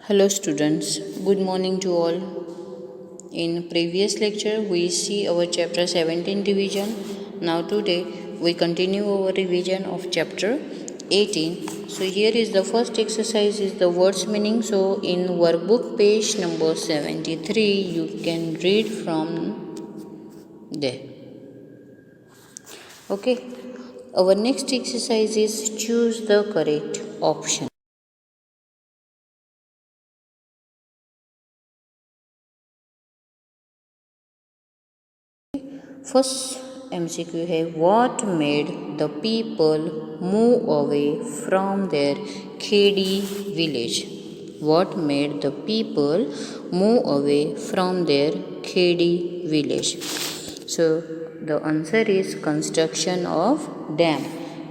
Hello students, good morning to all. In previous lecture we see our chapter 17 revision. Now today we continue our revision of chapter 18. So here is the first exercise is the words meaning. So in workbook page number 73 you can read from there. Okay. Our next exercise is choose the correct option. First MCQ है what made the people move away from their Khedi village? What made the people move away from their Khedi village? So the answer is construction of dam.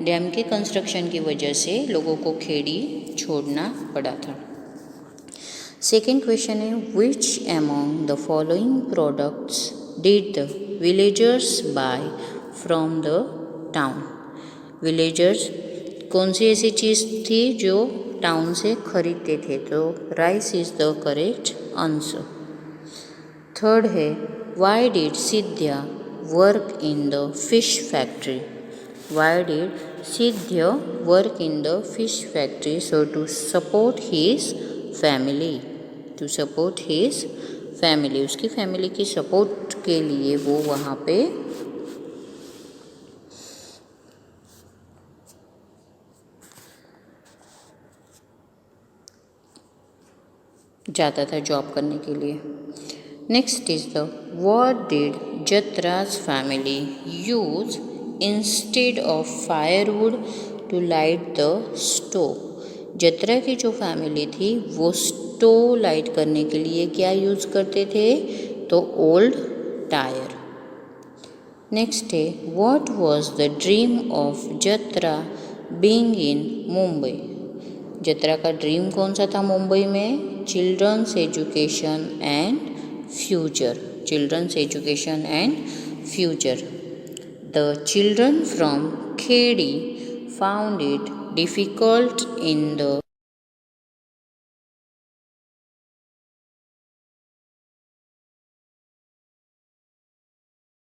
Dam के construction की वजह से लोगों को खेड़ी छोड़ना पड़ा था. सेकेंड क्वेश्चन है which among the following products did the villagers buy from the town. Villagers कौन सी ऐसी चीज़ थी जो टाउन से खरीदते थे? तो rice is the correct answer. Third है why did Siddhya work in the fish factory. Why did Siddhya work in the fish factory? So to support his family. To support his family, उसकी फैमिली की support के लिए वो वहाँ पे जाता था जॉब करने के लिए. Next is the what did Jatra's family use instead of firewood to light the stove. Jatra की जो फैमिली थी वो स्टोव लाइट करने के लिए क्या यूज़ करते थे? तो ओल्ड टायर. नेक्स्ट है what was the dream of Jatra being in Mumbai. Jatra का ड्रीम कौन सा था मुंबई में? Children's education and future. Children's education and future. The children from Khedi found it difficult in the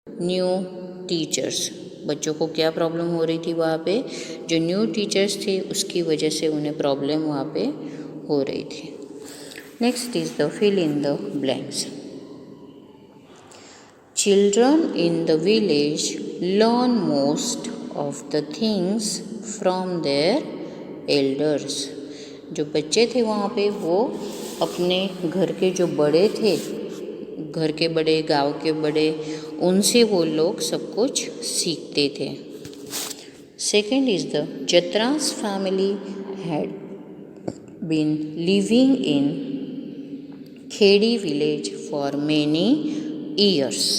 new teachers. बच्चों को क्या प्रॉब्लम हो रही थी वहाँ पे? जो न्यू टीचर्स थे उसकी वजह से उन्हें प्रॉब्लम वहाँ पे हो रही थी. Next is the fill in the blanks. Children in the village learn most of the things from their elders. जो बच्चे थे वहाँ पे वो अपने घर के जो बड़े थे, घर के बड़े, गांव के बड़े, उनसे वो लोग सब कुछ सीखते थे. Second is the Jatra's family had been living in Khedi village for many years.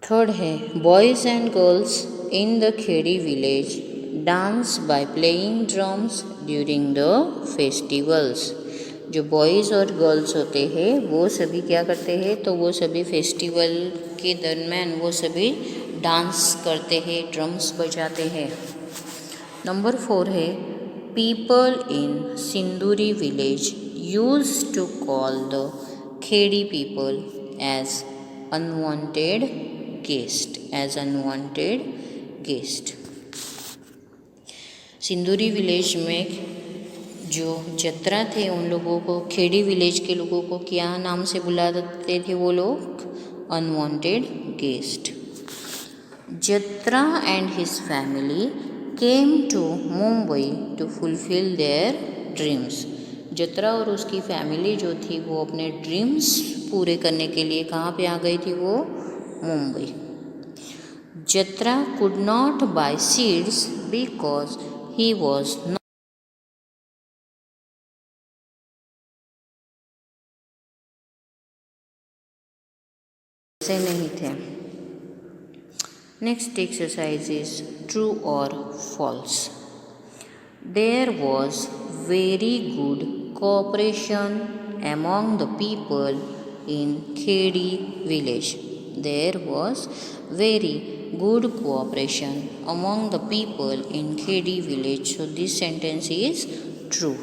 Third है boys and girls in the Khedi village dance by playing drums during the festivals. जो बॉयज़ और गर्ल्स होते हैं वो सभी क्या करते हैं? तो वो सभी फेस्टिवल के दरम्यान वो सभी डांस करते हैं, ड्रम्स बजाते हैं. नंबर 4 है people in Sinduri village use to call the Khedi people as unwanted guest. As unwanted guest. Sinduri village में जो जत्रा थे उन लोगों को, खेड़ी विलेज के लोगों को क्या नाम से बुलाते थे वो लोग? Unwanted guest. Jatra and his family came to Mumbai to fulfil their dreams. Jatra और उसकी फैमिली जो थी वो अपने ड्रीम्स पूरे करने के लिए कहाँ पे आ गई थी? वो Mumbai. Jatra could not buy seeds because he was not से नहीं थे. नेक्स्ट एक्सरसाइज इज ट्रू और false. There was very good cooperation among the people in Khedi village. There was very good cooperation among the people in Khedi village. So this sentence is true.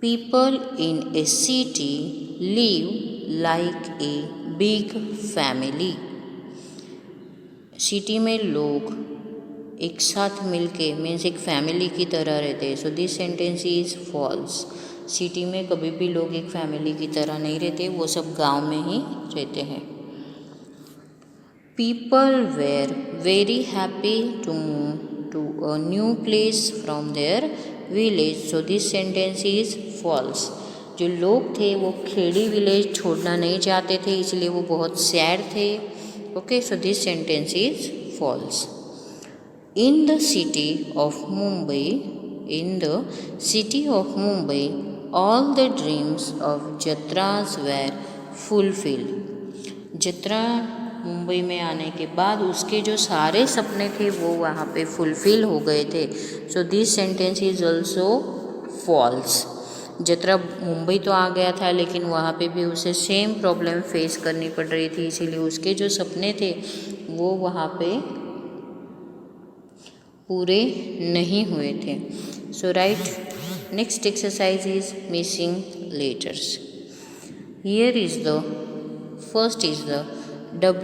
People in a city live like a big family. City में लोग एक साथ मिलके means एक family की तरह रहते हैं. So this sentence is false. City में कभी भी लोग एक फैमिली की तरह नहीं रहते, वो सब गांव में ही रहते हैं. People were very happy to move to a new place from their village. So this sentence is false. जो लोग थे वो खेड़ी विलेज छोड़ना नहीं चाहते थे, इसलिए वो बहुत सैड थे. Okay, so this sentence is false. In the city of Mumbai, all the dreams of Jatras were fulfilled. जत्रा मुंबई में आने के बाद उसके जो सारे सपने थे वो वहाँ पे फुलफिल हो गए थे. So this sentence is also false. Jatra Mumbai तो आ गया था, लेकिन वहाँ पे भी उसे सेम प्रॉब्लम फेस करनी पड़ रही थी, इसीलिए उसके जो सपने थे वो वहाँ पे पूरे नहीं हुए थे. So right, next exercise is missing letters. Here is the first is the WANDER,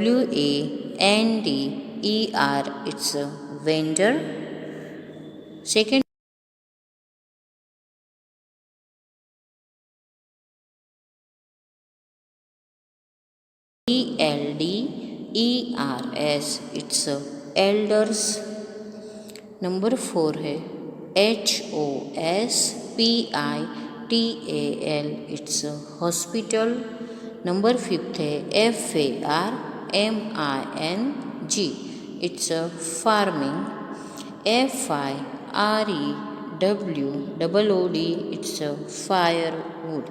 it's a vendor. Second, ELDERS, it's a elders. Number 4 है HOSPITAL, it's a hospital. Number 5 है FARMING, it's a farming. FIREWOOD, it's a firewood.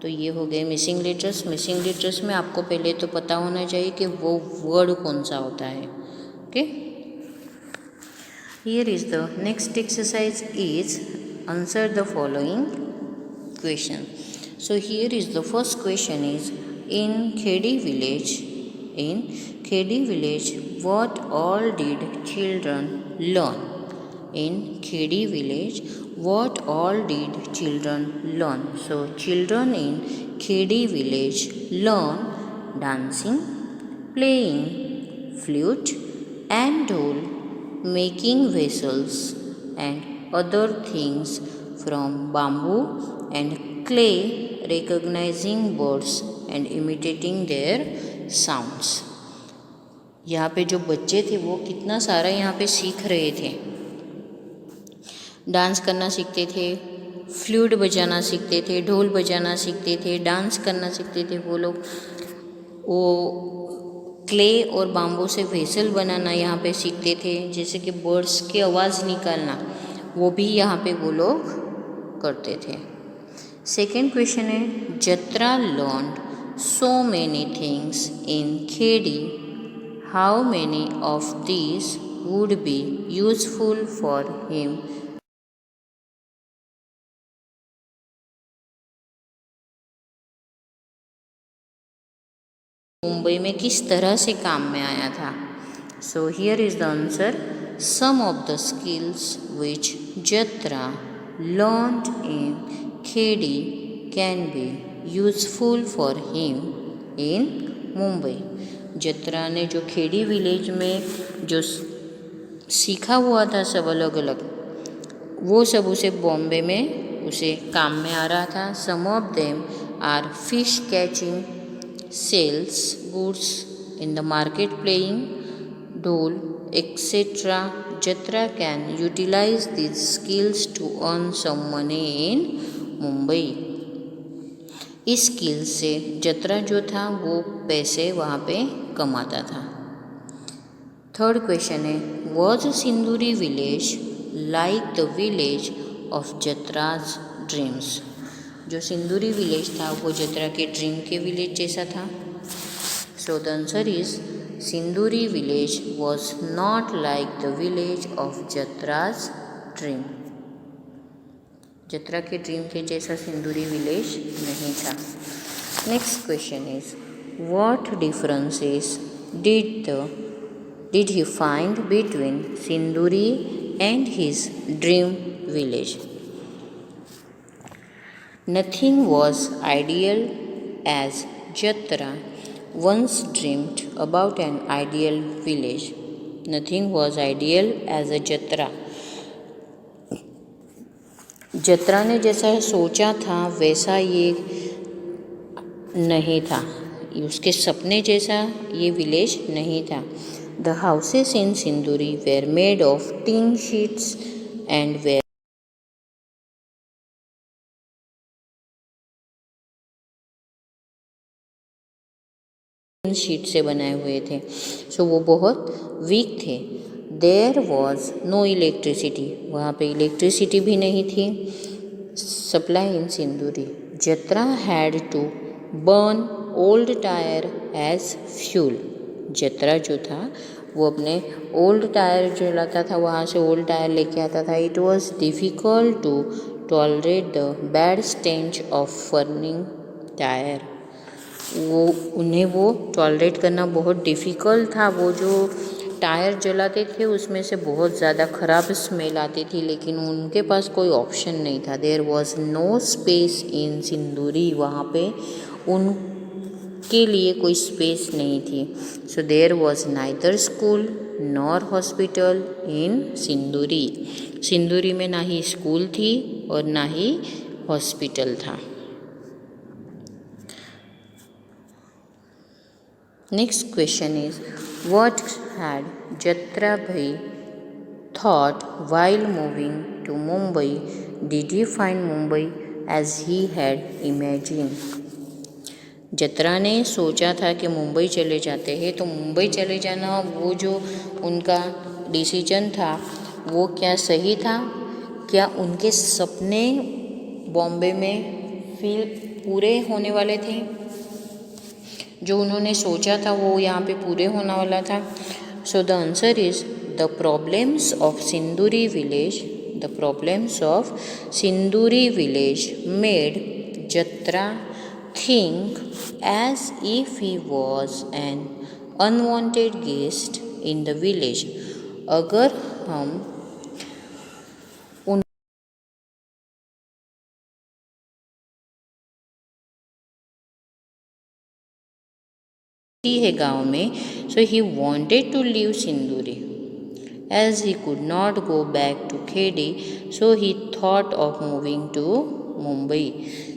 तो ये हो गए missing letters. Missing letters में आपको पहले तो पता होना चाहिए कि वो वर्ड कौन सा होता है. Okay, here is the next exercise is answer the following question. So here is the first question is in Khedi village what all did children learn? In Khedi village what all did children learn? So children in Khedi village learn dancing, playing flute and dhol, making vessels and other things from bamboo and clay, recognizing birds and imitating their sounds. यहाँ पे जो बच्चे थे वो कितना सारा यहाँ पे सीख रहे थे. डांस करना सीखते थे, फ्लूट बजाना सीखते थे, ढोल बजाना सीखते थे, डांस करना सीखते थे वो लोग. वो क्ले और बाम्बू से वेसल बनाना यहाँ पे सीखते थे, जैसे कि बर्ड्स की आवाज़ निकालना, वो भी यहाँ पे वो लोग करते थे. सेकेंड क्वेश्चन है जत्रा learned so many things in Khedi. How many of these would be useful for him? Mumbai में किस तरह से काम में आया था. So here is the answer. Some of the skills which Jatra learned in Khedi can be useful for him in Mumbai. Jatra ने जो खेड़ी विलेज में जो सीखा हुआ था सब अलग अलग, वो सब उसे बॉम्बे में उसे काम में आ रहा था. Some of them are fish catching, sells goods in the market, playing dhol etcetera. Jatra can utilise this skills to earn some money in Mumbai. इस स्किल से जत्रा जो था वो पैसे वहाँ पे कमाता था. थर्ड क्वेश्चन है was Sinduri village like the village of Jatra's dreams. जो सिंदूरी विलेज था वो जत्रा के ड्रीम के विलेज जैसा था. So the answer is Sinduri village was not like the village of Jatra's dream. Jatra के ड्रीम के जैसा सिंदूरी विलेज नहीं था. Next question is what differences did he find between Sinduri and his dream village. Nothing was ideal as Jatra once dreamed about an ideal village. Nothing was ideal as a Jatra. जत्रा ने जैसा सोचा था वैसा ये नहीं था, उसके सपने जैसा ये विलेज नहीं था. The houses in Sinduri were made of tin sheets and were sheet से बनाए हुए थे. सो वो बहुत वीक थे. देयर वॉज नो इलेक्ट्रिसिटी, वहाँ पे इलेक्ट्रिसिटी भी नहीं थी. Supply in Sinduri. Jatra had to burn old tyre as fuel. Jatra जो था वो अपने ओल्ड टायर जो लाता था वहाँ से ओल्ड टायर लेके आता था. It was difficult to tolerate the bad stench of burning tyre. उन्हें वो टॉलरेट करना बहुत डिफ़िकल्ट था. वो जो टायर जलाते थे उसमें से बहुत ज़्यादा ख़राब स्मेल आती थी, लेकिन उनके पास कोई ऑप्शन नहीं था. There was no space in Sinduri, वहाँ पे उनके लिए कोई स्पेस नहीं थी. So there was neither school nor hospital in Sinduri. Sinduri में ना ही स्कूल थी और ना ही हॉस्पिटल था. Next question is, what had Jatra Bhai thought while moving to Mumbai? Did he find Mumbai as he had imagined? जत्रा ने सोचा था कि मुंबई चले जाते हैं, तो मुंबई चले जाना वो जो उनका डिसीजन था वो क्या सही था? क्या उनके सपने बॉम्बे में पूरे होने वाले थे? जो उन्होंने सोचा था वो यहाँ पे पूरे होने वाला था. So the answer is the problems of Sinduri village. The problems of Sinduri village made Jatra think as if he was an unwanted guest in the village. अगर हम है गांव में, so he wanted to leave Sinduri. As he could not go back to Khedi, so he thought of moving to Mumbai.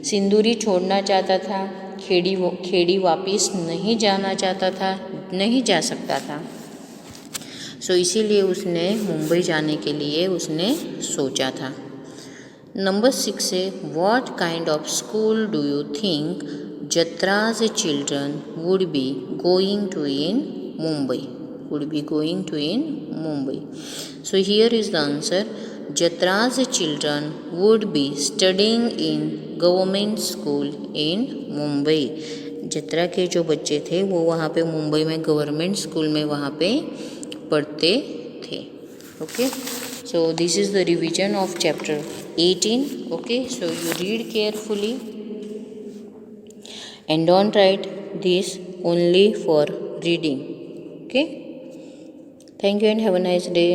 Sinduri छोड़ना चाहता था, खेड़ी वापस नहीं जाना चाहता था, नहीं जा सकता था. सो इसीलिए उसने मुंबई जाने के लिए उसने सोचा था. नंबर 6 है, what kind of school do you think Jatra's children would be going to in Mumbai. So here is the answer. Jatra's children would be studying in government school in Mumbai. जत्रा के जो बच्चे थे वो वहाँ पे मुंबई में गवर्नमेंट स्कूल में वहाँ पे पढ़ते थे. Okay, so this is the revision of chapter 18. Okay, so you read carefully and don't write this only for reading. Okay, thank you and have a nice day.